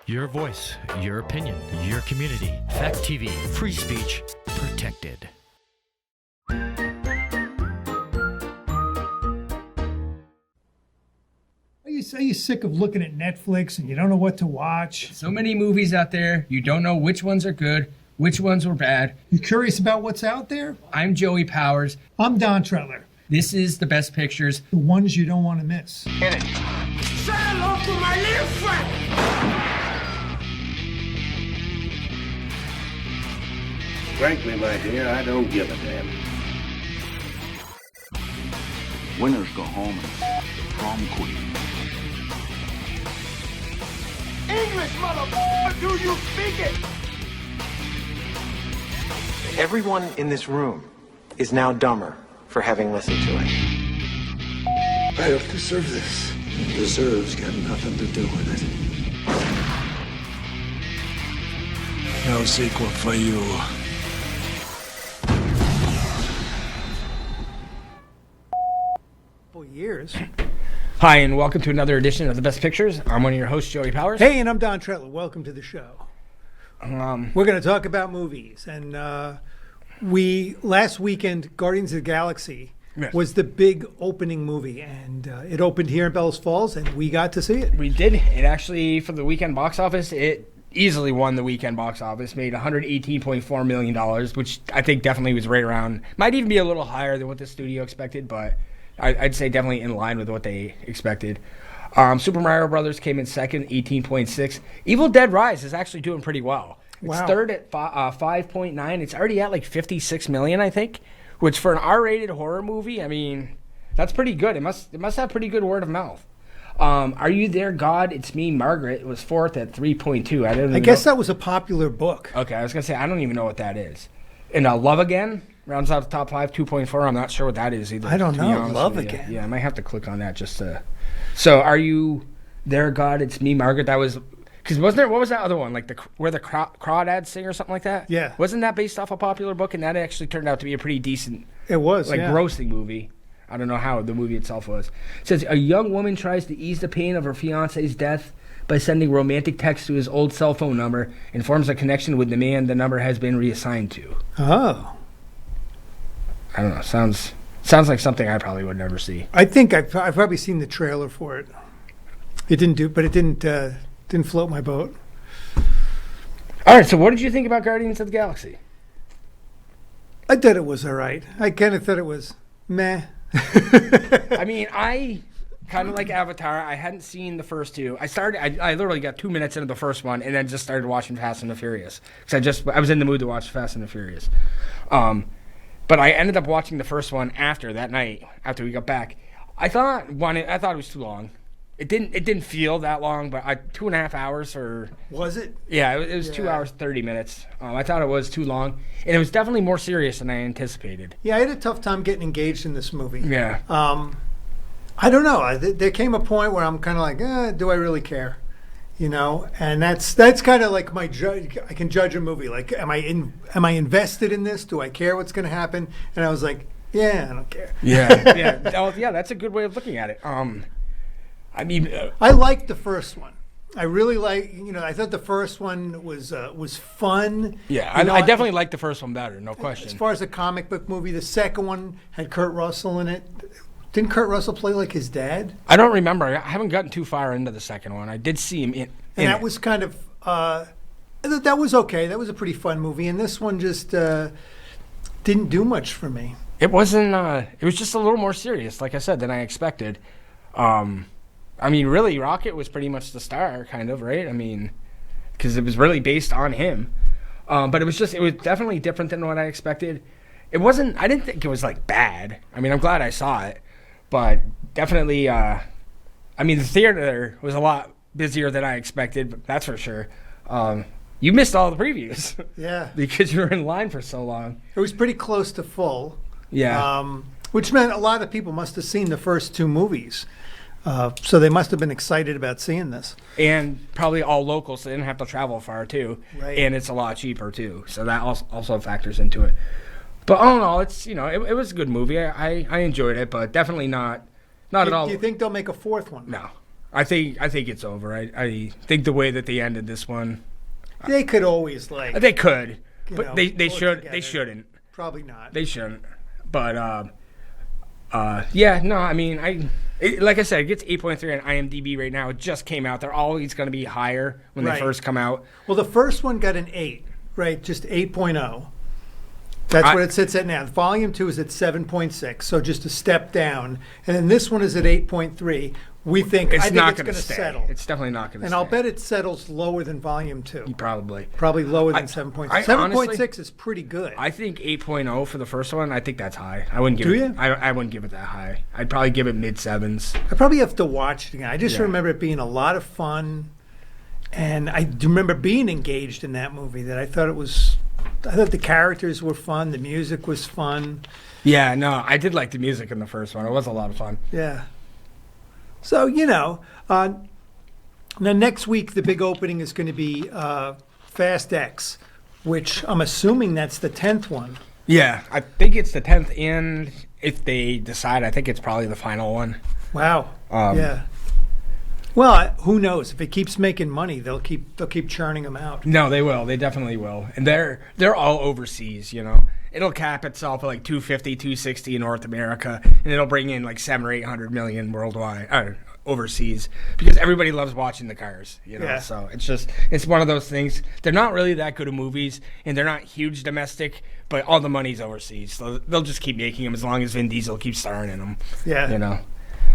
Your voice, your opinion, your community. Fact TV, free speech, protected. Are you sick of looking at Netflix and you don't know what to watch? So many movies out there, you don't know which ones are good, which ones were bad. You curious about what's out there? I'm Joey Powers. I'm Don Trettler. This is The Best Pictures. The ones you don't want to miss. Get it. Say hello to my little friend. Frankly, my dear, I don't give a damn. Winners go home and prom queen. English, motherfucker, do you speak it? Everyone in this room is now dumber for having listened to it. I don't deserve this. Deserves got nothing to do with it. No sequel for you. Years. Hi, and welcome to another edition of The Best Pictures. I'm one of your hosts, Joey Powers. Hey, and I'm Don Trettler. Welcome to the show. We're going to talk about movies, and last weekend, Guardians of the Galaxy was the big opening movie, and it opened here in Bellows Falls, and we got to see it. We did. It actually, for the weekend box office, it easily won the weekend box office, made $118.4 million, which I think definitely was right around, might even be a little higher than what the studio expected, but I'd say definitely in line with what they expected. Super Mario Brothers came in second, 18.6. Evil Dead Rise is actually doing pretty well. It's third at 5.9. It's already at like 56 million, I think, which for an R-rated horror movie, I mean, that's pretty good. It must have pretty good word of mouth. Are You There, God? It's Me, Margaret was fourth at 3.2. I guess that was a popular book. Okay, I was gonna say I don't even know what that is. And Love Again rounds out the top 5, 2.4. I'm not sure what that is either. I don't know. Love Again. Yeah, I might have to click on that just to. So, Are You There, God? It's Me, Margaret. That was because wasn't there? What was that other one? Like where the crawdads sing or something like that? Yeah. Wasn't that based off a popular book? And that actually turned out to be a pretty decent. It was grossing movie. I don't know how the movie itself was. It says a young woman tries to ease the pain of her fiance's death by sending romantic texts to his old cell phone number and forms a connection with the man the number has been reassigned to. Oh. I don't know. Sounds like something I probably would never see. I think I've probably seen the trailer for it. It didn't float my boat. All right. So what did you think about Guardians of the Galaxy? I thought it was all right. I kind of thought it was meh. I mean, I kind of like Avatar. I hadn't seen the first two. I literally got 2 minutes into the first one and then just started watching Fast and the Furious because I was in the mood to watch Fast and the Furious. But I ended up watching the first one that night after we got back. I thought it was too long. It didn't feel that long, but 2.5 hours or was it? Yeah, it was 2 hours 30 minutes. I thought it was too long, and it was definitely more serious than I anticipated. Yeah, I had a tough time getting engaged in this movie. Yeah. I don't know. There came a point where I'm kind of like, do I really care? You know, and that's kind of like my judge. I can judge a movie. Like, am I invested in this? Do I care what's going to happen? And I was like, yeah, I don't care. Yeah, yeah. Oh, yeah. That's a good way of looking at it. I mean, I liked the first one. I really I thought the first one was fun. Yeah, I definitely liked the first one better, no question. As far as a comic book movie, the second one had Kurt Russell in it. Didn't Kurt Russell play like his dad? I don't remember. I haven't gotten too far into the second one. I did see him in that was kind of that was okay. That was a pretty fun movie, and this one just didn't do much for me. It wasn't. It was just a little more serious, like I said, than I expected. I mean, really, Rocket was pretty much the star, kind of, right? I mean, because it was really based on him. But it was definitely different than what I expected. It wasn't. I didn't think it was like bad. I mean, I'm glad I saw it. But definitely, I mean, the theater was a lot busier than I expected, that's for sure. You missed all the previews. Yeah. Because you were in line for so long. It was pretty close to full. Yeah. Which meant a lot of people must have seen the first two movies. So they must have been excited about seeing this. And probably all local, so they didn't have to travel far, too. Right. And it's a lot cheaper, too. So that also factors into it. But all in all, it's it was a good movie. I enjoyed it, but definitely not at all. Do you think they'll make a fourth one? No. I think it's over. I think the way that they ended this one, They could always like. they could, but know, they pull it should. together. They shouldn't. Probably not. They shouldn't. But yeah, no. I mean, like I said, it gets 8.3 on IMDb right now. It just came out. They're always going to be higher when Right. they first come out. Well, the first one got an 8, right? Just 8.0. That's what it sits at now. Volume 2 is at 7.6, so just a step down. And then this one is at 8.3. I think It's not it's going to settle. It's definitely not going to. And I'll bet it settles lower than Volume 2. Probably. Probably lower than I 7.6. honestly- 7.6 is pretty good. I think 8.0 for the first one. I think that's high. I wouldn't give Do it. you? I wouldn't give it that high. I'd probably give it mid sevens. I probably have to watch it again. I just Yeah. remember it being a lot of fun. And I do remember being engaged in that movie, that I thought the characters were fun. The music was fun. Yeah, no, I did like the music in the first one. It was a lot of fun. Yeah. So, now next week the big opening is going to be Fast X, which I'm assuming that's the 10th one. Yeah, I think it's the 10th, and if they decide, I think it's probably the final one. Wow. Yeah. Well, who knows? If it keeps making money, they'll keep churning them out. No, they will. They definitely will. And they're all overseas, It'll cap itself at like 250, 260 in North America, and it'll bring in like 700 or 800 million worldwide, overseas, because everybody loves watching the cars, Yeah. So it's one of those things. They're not really that good at movies, and they're not huge domestic, but all the money's overseas. So they'll just keep making them as long as Vin Diesel keeps starring in them. Yeah.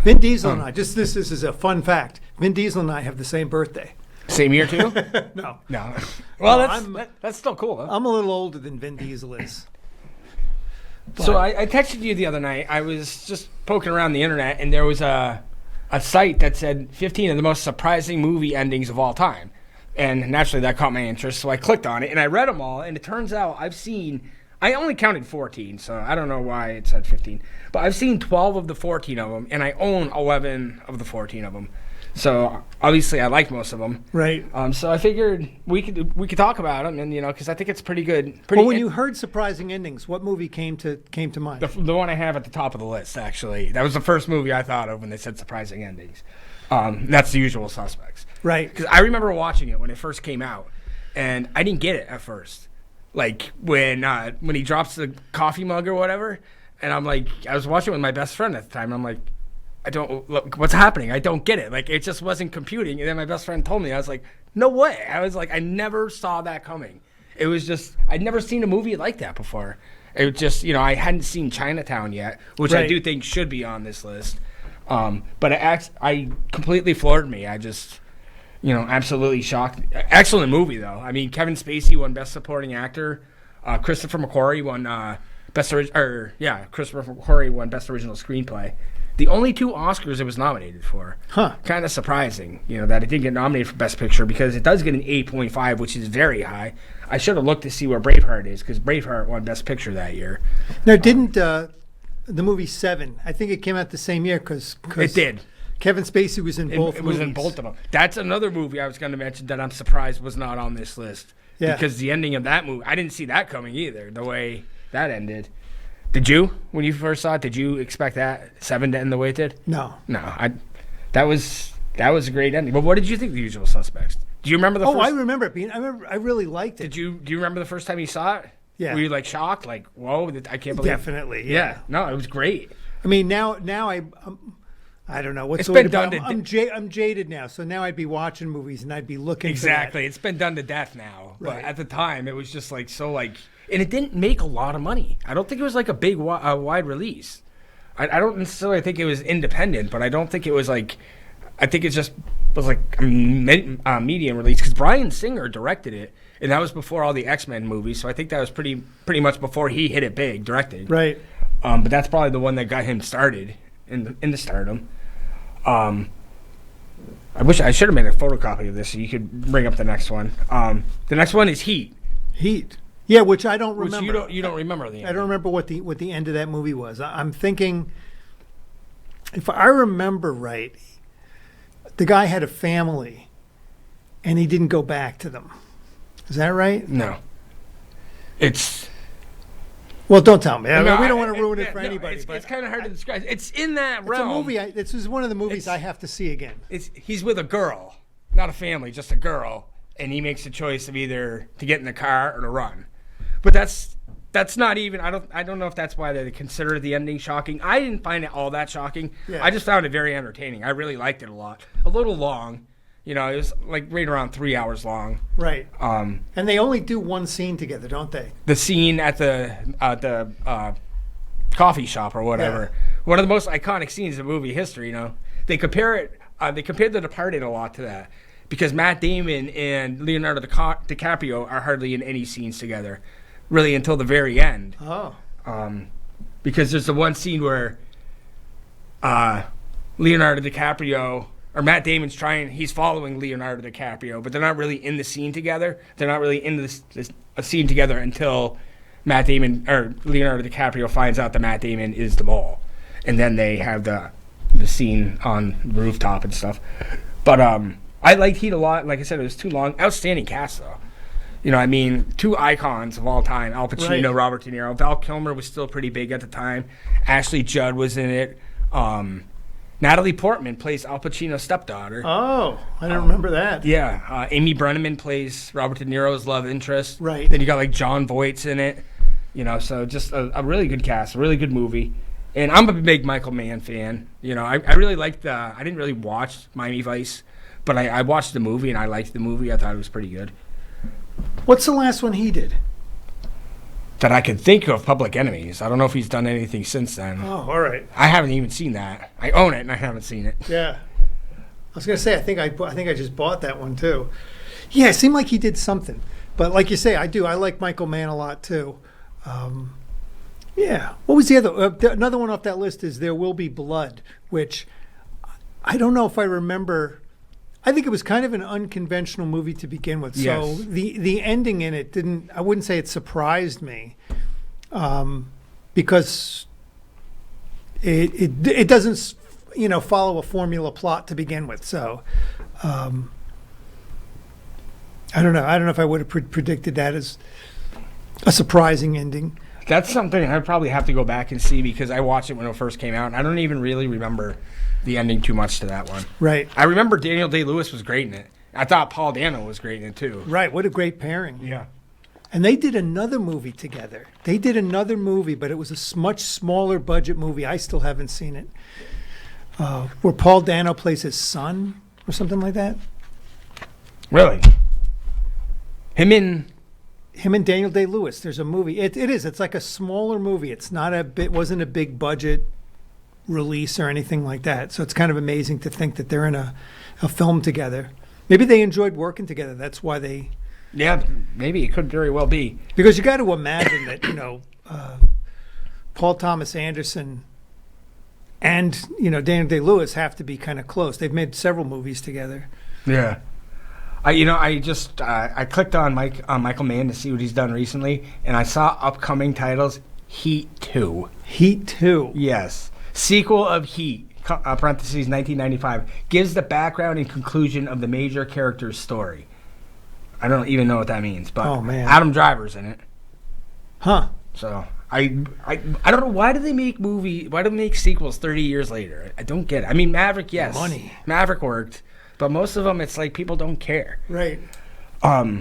Vin Diesel and I, this is a fun fact. Vin Diesel and I have the same birthday. Same year too? No. No. Well, No, that's still cool, though. I'm a little older than Vin Diesel is. So I texted you the other night. I was just poking around the internet, and there was a site that said 15 of the most surprising movie endings of all time. And naturally, that caught my interest, so I clicked on it, and I read them all, and it turns out I only counted 14, so I don't know why it said 15. But I've seen 12 of the 14 of them, and I own 11 of the 14 of them. So obviously, I like most of them. Right. So I figured we could talk about them, and because I think it's pretty good. Well, when you heard surprising endings, what movie came to mind? The one I have at the top of the list, actually. That was the first movie I thought of when they said surprising endings. That's The Usual Suspects. Right. Because I remember watching it when it first came out, and I didn't get it at first. Like, when he drops the coffee mug or whatever, and I'm like, I was watching it with my best friend at the time, and I'm like, what's happening? I don't get it. Like, it just wasn't computing. And then my best friend told me, I was like, no way. I was like, I never saw that coming. It was just, I'd never seen a movie like that before. It was just, I hadn't seen Chinatown yet, which I do think should be on this list. But I completely floored me. I just, absolutely shocked. Excellent movie, though. I mean, Kevin Spacey won Best Supporting Actor. Christopher McQuarrie won Christopher McQuarrie won Best Original Screenplay. The only 2 Oscars it was nominated for. Huh. Kind of surprising, that it didn't get nominated for Best Picture, because it does get an 8.5, which is very high. I should have looked to see where Braveheart is, because Braveheart won Best Picture that year. Now, didn't the movie Seven? I think it came out the same year because It did. Kevin Spacey was in both. It was in both of them. That's another movie I was going to mention that I'm surprised was not on this list. Yeah. Because the ending of that movie, I didn't see that coming either. The way that ended. Did you, when you first saw it? Did you expect that Seven to end the way it did? No. That was a great ending. But what did you think of The Usual Suspects? Do you remember the first? I remember it being. I really liked it. Do you remember the first time you saw it? Yeah. Were you like shocked? Like, whoa, I can't believe. Definitely. Yeah. No, it was great. I mean, now I don't know what's It's the way been to done put it. I'm jaded now, so now I'd be watching movies and I'd be looking Exactly. It's been done to death now. Right. But at the time, it was just like so like, and it didn't make a lot of money. I don't think it was like a big wide release. I don't necessarily think it was independent, but I don't think it was like. I think it just was like a medium release, because Bryan Singer directed it, and that was before all the X-Men movies. So I think that was pretty much before he hit it big, directed. Right. But that's probably the one that got him started in the stardom. I wish I should have made a photocopy of this so you could bring up the next one. The next one is Heat. Heat. Yeah, which I don't remember. Which you don't remember the end. I don't remember what the end of that movie was. I'm thinking, if I remember right, the guy had a family, and he didn't go back to them. Is that right? No. It's Well, don't tell me. I mean, No, we don't want to ruin it for no, anybody. It's, but it's kind of hard to describe. It's in that it's a realm. movie. This is one of the movies I have to see again. He's with a girl, not a family, just a girl, and he makes a choice of either to get in the car or to run. But that's not even. I don't know if that's why they consider the ending shocking. I didn't find it all that shocking. Yeah. I just found it very entertaining. I really liked it a lot. A little long, it was like right around 3 hours long. Right. And they only do one scene together, don't they? The scene at the coffee shop or whatever. Yeah. One of the most iconic scenes in movie history. They compare it. They compared The Departed a lot to that because Matt Damon and Leonardo DiCaprio are hardly in any scenes together, really until the very end. Oh. Because there's the one scene where Leonardo DiCaprio or Matt Damon's he's following Leonardo DiCaprio, but they're not really in the scene together. They're not really in a scene together until Matt Damon or Leonardo DiCaprio finds out that Matt Damon is the mole, and then they have the scene on the rooftop and stuff. But I liked Heat a lot. Like I said, it was too long. Outstanding cast though. Two icons of all time: Al Pacino, Right. Robert De Niro. Val Kilmer was still pretty big at the time. Ashley Judd was in it. Natalie Portman plays Al Pacino's stepdaughter. Oh, I don't remember that. Yeah, Amy Brenneman plays Robert De Niro's love interest. Right. Then you got like John Voight's in it. So just a really good cast, a really good movie. And I'm a big Michael Mann fan. I really liked I didn't really watch Miami Vice, but I watched the movie and I liked the movie. I thought it was pretty good. What's the last one he did? That I could think of, Public Enemies. I don't know if he's done anything since then. Oh, all right. I haven't even seen that. I own it and I haven't seen it. Yeah. I was gonna say I think I just bought that one too. Yeah, it seemed like he did something, but like you say, I do. I like Michael Mann a lot too. Yeah. What was the other? Another one off that list is There Will Be Blood, which I don't know if I remember. I think it was kind of an unconventional movie to begin with. Yes. So the ending in it didn't. I wouldn't say it surprised me, because it doesn't follow a formula plot to begin with. So I don't know. I don't know if I would have predicted that as a surprising ending. That's something I'd probably have to go back and see because I watched it when it first came out, and I don't even really remember the ending too much to that one. Right. I remember Daniel Day-Lewis was great in it. I thought Paul Dano was great in it too. Right. What a great pairing. Yeah. And they did another movie together. They did another movie, but it was a much smaller budget movie. I still haven't seen it. Where Paul Dano plays his son or something like that. Really? Him and Daniel Day-Lewis. There's a movie. It is. It's like a smaller movie. It's not wasn't a big budget release or anything like that. So it's kind of amazing to think that they're in a film together. Maybe they enjoyed working together. That's why they. Yeah, maybe it could very well be. Because you got to imagine that Paul Thomas Anderson and Daniel Day-Lewis have to be kind of close. They've made several movies together. Yeah. I clicked on Michael Mann to see what he's done recently, and I saw upcoming titles. Heat 2. Heat 2. Yes. Sequel of Heat, parentheses 1995, gives the background and conclusion of the major character's story. I don't even know what that means, but Oh, man. Adam Driver's in it. Huh. So I don't know, why do they make sequels 30 years later? I don't get it. I mean, Maverick, yes. Money. Maverick worked, but most of them it's like people don't care. Right. But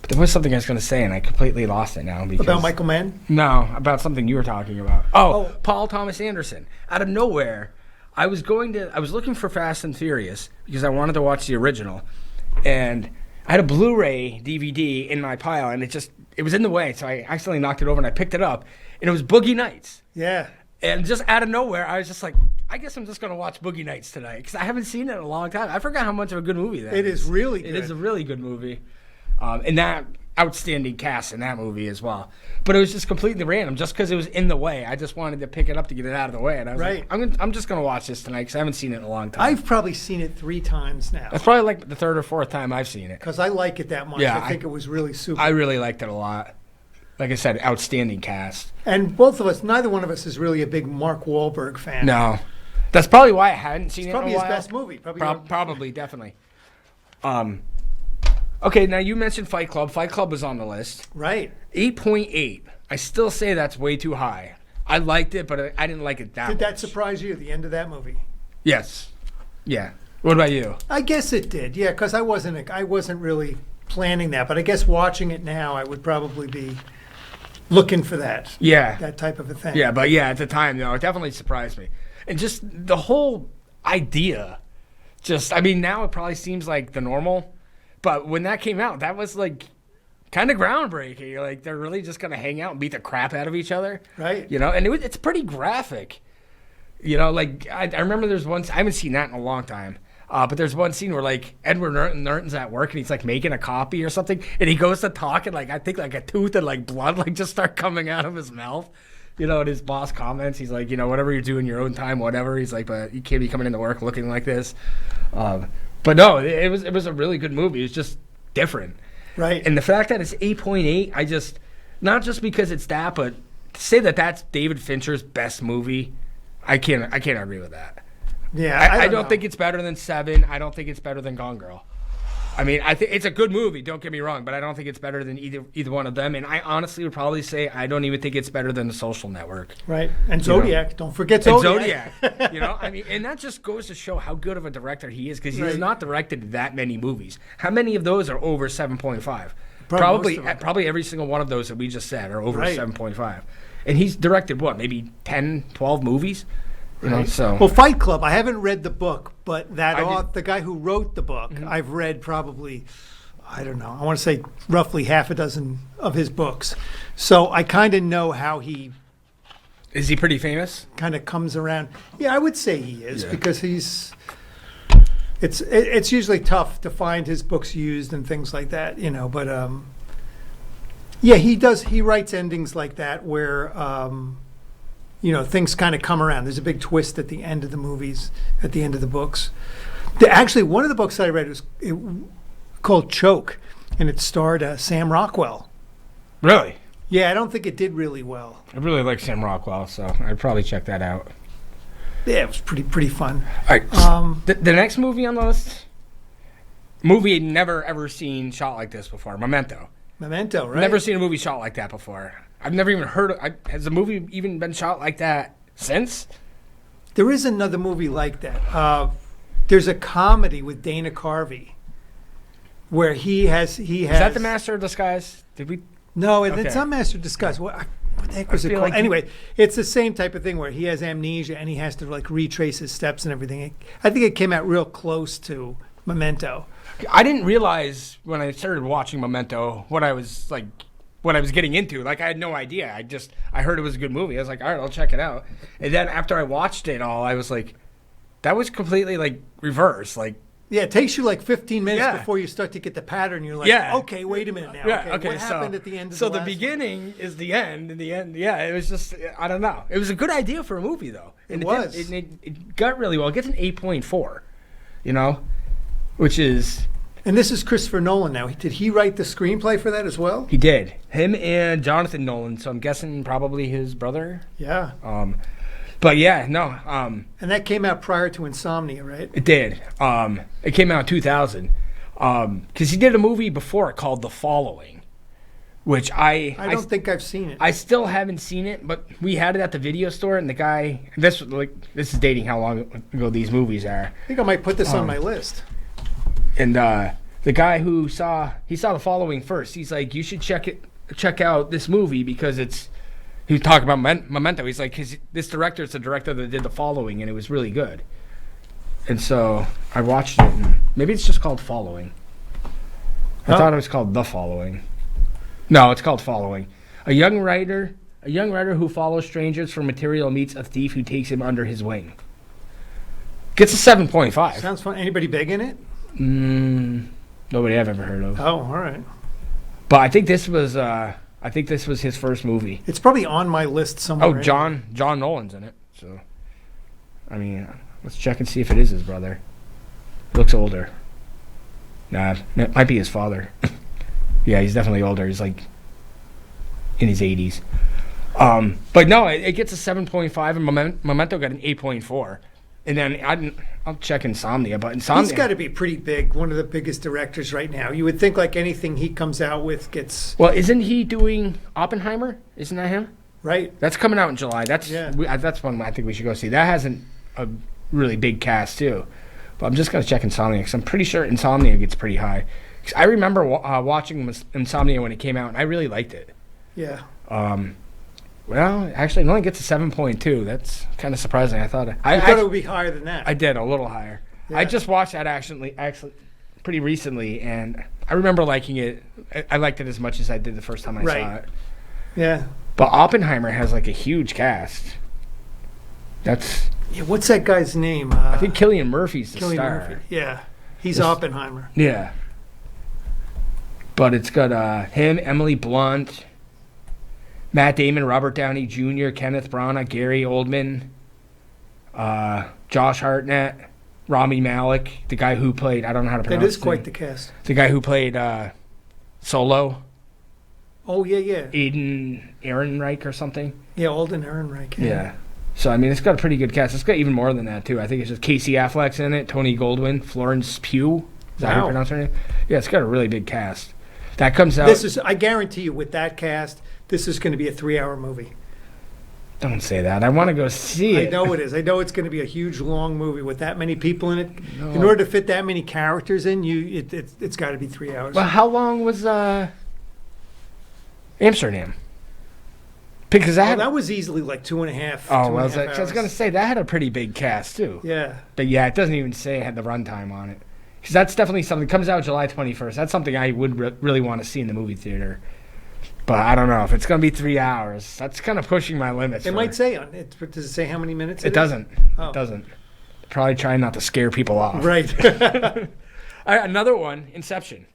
there was something I was going to say and I completely lost it now. Because, About Michael Mann? No, about something you were talking about. Oh. Paul Thomas Anderson. Out of nowhere, I was looking for Fast and Furious because I wanted to watch the original. And I had a Blu-ray DVD in my pile, and it was in the way, so I accidentally knocked it over, and I picked it up, and it was Boogie Nights. Yeah. And just out of nowhere, I was just like, I guess I'm just going to watch Boogie Nights tonight, because I haven't seen it in a long time. I forgot how much of a good movie that is. It is really good. It is a really good movie. And that outstanding cast in that movie as well. But it was just completely random, just because it was in the way. I just wanted to pick it up to get it out of the way. And I was Right. like, I'm just going to watch this tonight, because I haven't seen it in a long time. I've probably seen it 3 times now. That's probably like the third or fourth time I've seen it. Because I like it that much. Yeah, I think it was really super. I really liked it a lot. Like I said, outstanding cast. And both of us, neither one of us is really a big Mark Wahlberg fan. No. That's probably why I hadn't seen it Probably in a his while. best movie. Probably, definitely. Okay, now you mentioned Fight Club. Fight Club was on the list. Right. 8.8. I still say that's way too high. I liked it, but I didn't like it that much. Did that surprise you at the end of that movie? Yes. Yeah. What about you? I guess it did. Yeah, because I wasn't really planning that, but I guess watching it now, I would probably be looking for that. Yeah. That type of a thing. Yeah, but yeah, at the time, it definitely surprised me. And just the whole idea, now it probably seems like the normal, but when that came out, that was like kind of groundbreaking. Like they're really just going to hang out and beat the crap out of each other. Right. And it's pretty graphic. Like I remember there's one, I haven't seen that in a long time. But there's one scene where like Edward Norton's at work and he's like making a copy or something, and he goes to talk and like I think like a tooth and like blood like just start coming out of his mouth. And his boss comments, he's like, whatever you do in your own time, whatever. He's like, but you can't be coming into work looking like this. But no, it was a really good movie. It was just different. Right. And the fact that it's 8.8, not just because it's that, but to say that that's David Fincher's best movie, I can't agree with that. Yeah, I don't think it's better than Seven. I don't think it's better than Gone Girl. I mean, I think it's a good movie. Don't get me wrong, but I don't think it's better than either one of them. And I honestly would probably say I don't even think it's better than The Social Network. Right. And Zodiac. Don't forget And Zodiac. I mean, and that just goes to show how good of a director he is, because he has not directed that many movies. How many of those are over 7.5? Probably every single one of those that we just said are over 7.5. And he's directed what, maybe 10, 12 movies? So Well, Fight Club, I haven't read the book, but the guy who wrote the book, I've read probably, I don't know, I want to say roughly half a dozen of his books. So I kind of know how he... Is he pretty famous? Kind of comes around. Yeah, I would say he is, because he's... It's usually tough to find his books used and things like that, but yeah, he writes endings like that where things kind of come around. There's a big twist at the end of the movies, at the end of the books. Actually, one of the books that I read was called Choke, and it starred Sam Rockwell. Really? Yeah, I don't think it did really well. I really like Sam Rockwell, so I'd probably check that out. Yeah, it was pretty fun. All right. The next movie on the list, movie I'd never ever seen shot like this before, Memento. Memento, right? Never seen a movie shot like that before. I've never even heard of. Has a movie even been shot like that since? There is another movie like that. There's a comedy with Dana Carvey where he has. Is that The Master of Disguise? Did we? No, it's not Master of Disguise. What the heck was it called? Anyway, it's the same type of thing where he has amnesia and he has to like retrace his steps and everything. I think it came out real close to Memento. I didn't realize when I started watching Memento what I was getting into. Like, I had no idea. I heard it was a good movie. I was like, all right, I'll check it out. And then after I watched it all, I was like, that was completely like reverse. Like, yeah, it takes you like 15 minutes before you start to get the pattern. You're like, okay, wait a minute now. Yeah, okay, what happened at the end of so the the beginning is the end, and the end, yeah, it was just, I don't know. It was a good idea for a movie, though. And it was. It got really well. It gets an 8.4, which is... And this is Christopher Nolan now. Did he write the screenplay for that as well? He did. Him and Jonathan Nolan, so I'm guessing probably his brother. Yeah. But yeah, no. And that came out prior to Insomnia, right? It did. It came out in 2000. Because he did a movie before it called The Following, which I don't think I've seen it. I still haven't seen it, but we had it at the video store, and the guy, this is dating how long ago these movies are. I think I might put this on my list. And the guy who saw The Following first, he's like, you should check out this movie because he was talking about Memento. He's like, this director is the director that did The Following, and it was really good. And so I watched it, and maybe it's just called Following. I thought it was called The Following. No, it's called Following. A young writer who follows strangers for material meets a thief who takes him under his wing. Gets a 7.5. Sounds fun. Anybody big in it? Nobody I've ever heard of. Oh, all right. But I think this was his first movie. It's probably on my list somewhere. Oh, John Nolan's in it. So, I mean, let's check and see if it is his brother. Looks older. Nah, it might be his father. Yeah, he's definitely older. He's like in his 80s. But no, it gets a 7.5, and Memento got an 8.4. And then I'll check Insomnia, but Insomnia... He's got to be pretty big, one of the biggest directors right now. You would think like anything he comes out with gets... Well, isn't he doing Oppenheimer? Isn't that him? Right. That's coming out in July. That's one I think we should go see. That has a really big cast, too. But I'm just going to check Insomnia, because I'm pretty sure Insomnia gets pretty high. 'Cause I remember watching Insomnia when it came out, and I really liked it. Yeah. Well, actually, it only gets a 7.2. That's kind of surprising. I thought it would be higher than that. I did, a little higher. Yeah. I just watched that actually pretty recently, and I remember liking it. I liked it as much as I did the first time I saw it. Yeah. But Oppenheimer has like a huge cast. That's... Yeah, what's that guy's name? I think Cillian Murphy's the Cillian star. Murphy. Yeah. He's Oppenheimer. Yeah. But it's got him, Emily Blunt, Matt Damon, Robert Downey Jr., Kenneth Branagh, Gary Oldman, Josh Hartnett, Rami Malek, the guy who played, I don't know how to pronounce That is his quite name. the cast. The guy who played Solo, Oh, yeah. Aiden Ehrenreich or something. Yeah, Alden Ehrenreich. Yeah. So, I mean, it's got a pretty good cast. It's got even more than that, too. I think it's just Casey Affleck's in it, Tony Goldwyn, Florence Pugh. Is that how you Wow. pronounce her name? Yeah, it's got a really big cast. That comes out... I guarantee you, with that cast, this is going to be a 3-hour movie. Don't say that. I want to go see it. I know it is. I know it's going to be a huge, long movie with that many people in it. No. In order to fit that many characters in, it's got to be 3 hours. Well, how long was Amsterdam? Because that was easily like 2.5. Oh, well, hours. I was going to say that had a pretty big cast too. Yeah. But yeah, it doesn't even say it had the runtime on it. Because that's definitely something. It comes out July 21st. That's something I would really want to see in the movie theater. But I don't know if it's going to be 3 hours. That's kind of pushing my limits. It might say on it. Does it say how many minutes? It doesn't. Oh. It doesn't. Probably trying not to scare people off. Right. All right, another one, Inception.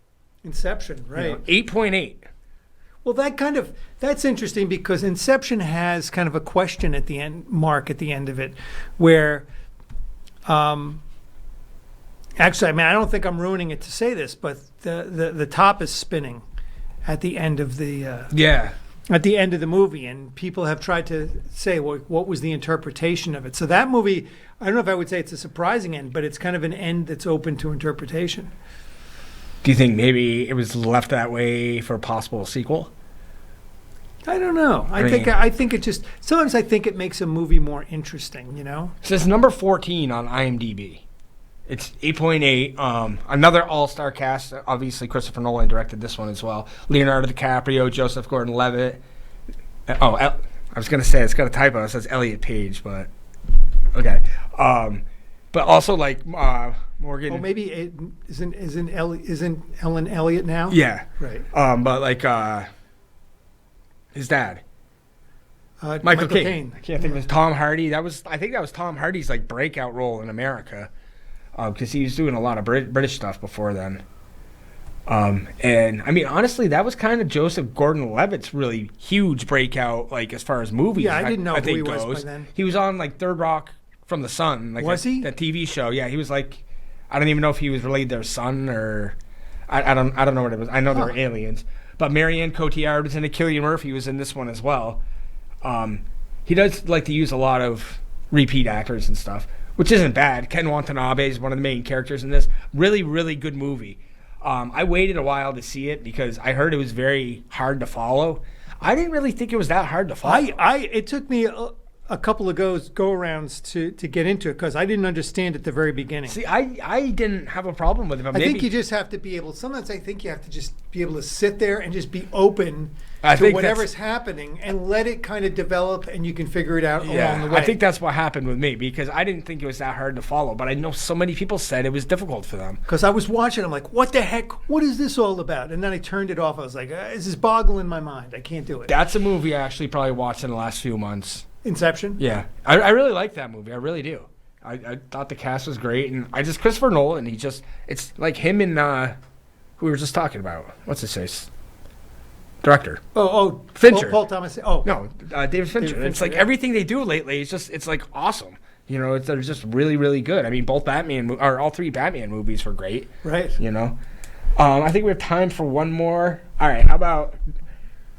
Inception, right. 8.8. Well, that's interesting because Inception has kind of a question at the end, mark at the end of it, where, actually, I mean, I don't think I'm ruining it to say this, but the top is spinning at the end of the at the end of the movie, and people have tried to say, well, what was the interpretation of it? So that movie, I don't know if I would say it's a surprising end, but it's kind of an end that's open to interpretation. Do you think maybe it was left that way for a possible sequel? I don't know. I think it just sometimes I think it makes a movie more interesting. You know. It says number 14 on IMDb. It's 8.8. Another all-star cast. Obviously, Christopher Nolan directed this one as well. Leonardo DiCaprio, Joseph Gordon-Levitt. I was going to say it's got a typo. It says Elliot Page, but okay. But also like Morgan. Oh, maybe it isn't Ellen Elliott now? Yeah. Right. But like his dad. Michael Caine. I can't think of his Tom Hardy. I think that was Tom Hardy's like breakout role in America. Because he was doing a lot of British stuff before then. And, I mean, honestly, that was kind of Joseph Gordon-Levitt's really huge breakout, like, as far as movies. Yeah, I didn't know who he was by then. He was on, like, Third Rock from the Sun. Like was he? That TV show. Yeah, he was, like, I don't even know if he was related to their son or... I don't know what it was. I know they were aliens. But Marianne Cotillard was in it. Cillian Murphy was in this one as well. He does like to use a lot of repeat actors and stuff, which isn't bad. Ken Watanabe is one of the main characters in this. Really, really good movie. I waited a while to see it because I heard it was very hard to follow. I didn't really think it was that hard to follow. It took me a couple of go-arounds to get into it because I didn't understand at the very beginning. See, I didn't have a problem with it. But I think you just have to be able. Sometimes I think you have to just be able to sit there and just be open to whatever's happening and let it kind of develop, and you can figure it out along the way. I think that's what happened with me because I didn't think it was that hard to follow, but I know so many people said it was difficult for them. Because I was watching, I'm like, what the heck? What is this all about? And then I turned it off. I was like, this is boggling my mind. I can't do it. That's a movie I actually probably watched in the last few months. Inception? Yeah. I really like that movie. I really do. I thought the cast was great. And Christopher Nolan, it's like him and who we were just talking about. What's his face? Director. Oh, Fincher. Paul Thomas. Oh. No, David Fincher. It's like everything they do lately, it's like awesome. You know, they're just really, really good. I mean, all three Batman movies were great. Right. You know? I think we have time for one more. All right, how about...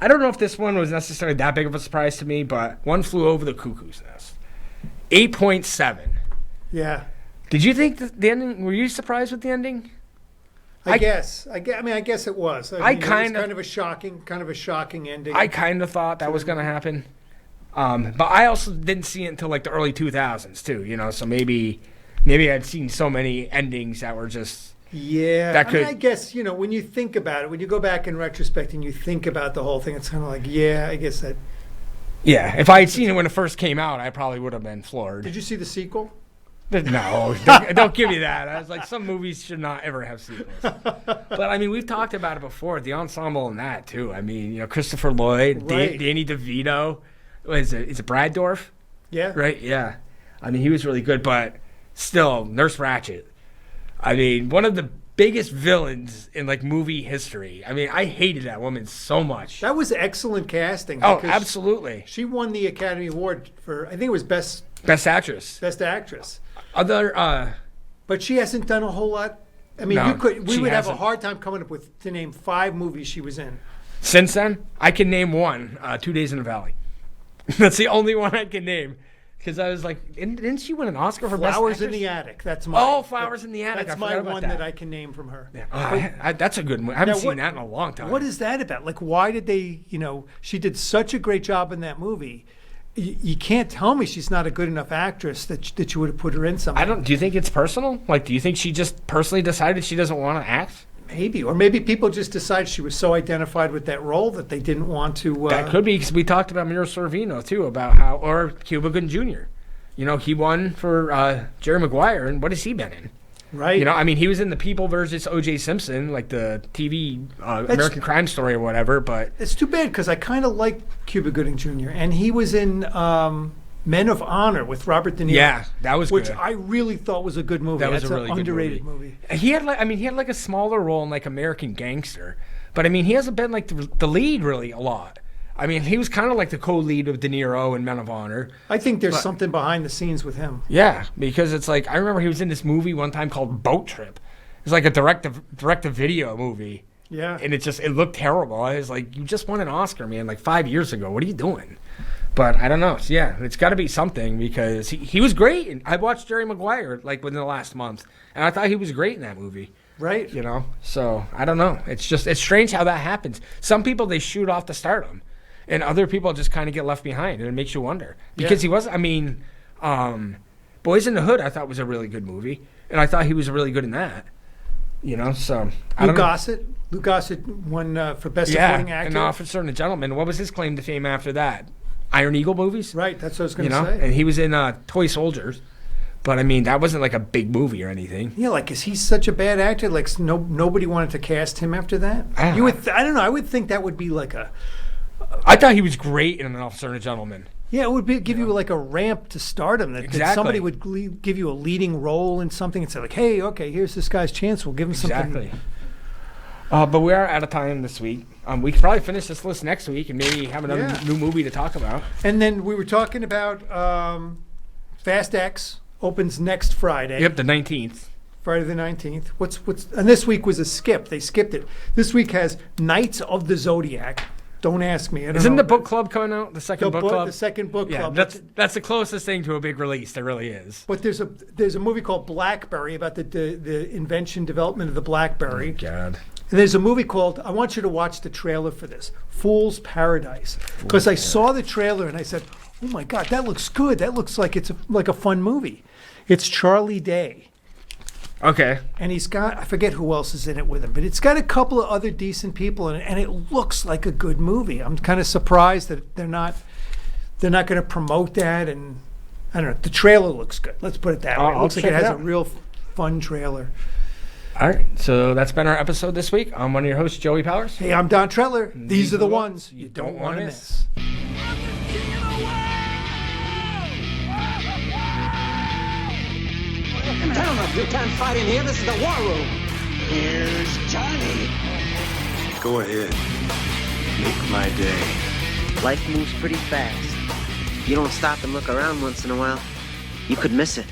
I don't know if this one was necessarily that big of a surprise to me, but One Flew Over the Cuckoo's Nest. 8.7. Yeah. Did you think the ending? Were you surprised with the ending? I guess it was. I mean, it was kind of a shocking ending. I kind of thought that was going to happen. But I also didn't see it until like the early 2000s too, you know, so maybe I'd seen so many endings that were just... Yeah, that could... I guess, you know, when you think about it, when you go back in retrospect and you think about the whole thing, it's kind of like, yeah, I guess that... Yeah, if I had seen it when it first came out, I probably would have been floored. Did you see the sequel? No, don't give me that. I was like, some movies should not ever have sequels. But, I mean, we've talked about it before, the ensemble in that, too. I mean, you know, Christopher Lloyd, Right. Danny DeVito. What is it? Is it Brad Dourif? Yeah. Right, yeah. I mean, he was really good, but still, Nurse Ratched. I mean, one of the biggest villains in, like, movie history. I mean, I hated that woman so much. That was excellent casting. Oh, because absolutely. She won the Academy Award for, I think it was Best Actress. Actress. Other, But she hasn't done a whole lot. I mean, No, we she would have a hasn't. hard time coming up with to name 5 movies she was in. since then, I can name one, 2 Days in the Valley. That's the only one I can name. Because I was like, didn't she win an Oscar for Best Flowers in Actress? the Attic. That's my. Oh, Flowers in the Attic. That's I my forgot about one that I can name from her. Yeah. That's a good movie. I haven't Now, seen that in a long time. What is that about? Like, why did they? You know, she did such a great job in that movie. You can't tell me she's not a good enough actress that you would have put her in something. Do you think it's personal? Like, do you think she just personally decided she doesn't want to act? Maybe, or maybe people just decided she was so identified with that role that they didn't want to. That could be, because we talked about Mira Sorvino too, about how, or Cuba Gooding Jr. You know, he won for Jerry Maguire, and what has he been in? Right. You know, I mean, he was in The People versus O.J. Simpson, like the TV American Crime Story or whatever. But it's too bad because I kind of like Cuba Gooding Jr. and he was in Men of Honor with Robert De Niro. Yeah, that was which good. I really thought was a good movie. That was That's a really an good underrated movie. He had like a smaller role in like American Gangster, but I mean, he hasn't been like the lead really a lot. I mean, he was kind of like the co-lead of De Niro in Men of Honor. I think there's something behind the scenes with him. Yeah, because it's like, I remember he was in this movie one time called Boat Trip. It's like a direct-to-video movie. Yeah. And it looked terrible. I was like, you just won an Oscar, man, like 5 years ago. What are you doing? But I don't know. So, yeah, it's got to be something because he was great. And I watched Jerry Maguire like within the last month, and I thought he was great in that movie. Right. You know? So, I don't know. It's strange how that happens. Some people, they shoot off to stardom. And other people just kind of get left behind, and it makes you wonder. Because he was, I mean, Boys in the Hood, I thought was a really good movie, and I thought he was really good in that. You know, so Lou Gossett. Lou Gossett won for Best Supporting Actor. An Officer and a Gentleman. What was his claim to fame after that? Iron Eagle movies? Right, that's what I was going to say. And he was in Toy Soldiers. But, I mean, that wasn't like a big movie or anything. Yeah, like, is he such a bad actor? Like, nobody wanted to cast him after that? I don't know. I would think that would be like a... I thought he was great in An Officer and a Gentleman. Yeah, it would give you like a ramp to stardom. That somebody would give you a leading role in something and say like, hey, okay, here's this guy's chance. We'll give him something. Exactly. But we are out of time this week. We could probably finish this list next week and maybe have another new movie to talk about. And then we were talking about Fast X opens next Friday. Yep, the 19th. Friday the 19th. And this week was a skip. They skipped it. This week has Knights of the Zodiac. Don't ask me. Isn't the book club coming out? The second book club? The second book club. That's the closest thing to a big release. There really is. But there's a movie called BlackBerry about the invention, development of the BlackBerry. Oh, God. And there's a movie called, I want you to watch the trailer for this, Fool's Paradise. Because I saw the trailer and I said, oh my God, that looks good. That looks like it's like a fun movie. It's Charlie Day. Okay. And he's got, I forget who else is in it with him, but it's got a couple of other decent people in it, and it looks like a good movie. I'm kind of surprised that they're not going to promote that, and I don't know. The trailer looks good. Let's put it that way. It looks like it has a real fun trailer. All right, so that's been our episode this week. I'm one of your hosts, Joey Powers. Hey, I'm Don Tretler. These are the ones you don't want to miss. Gentlemen, you can't fight in here. This is the war room. Here's Johnny. Go ahead. Make my day. Life moves pretty fast. If you don't stop and look around once in a while, you could miss it.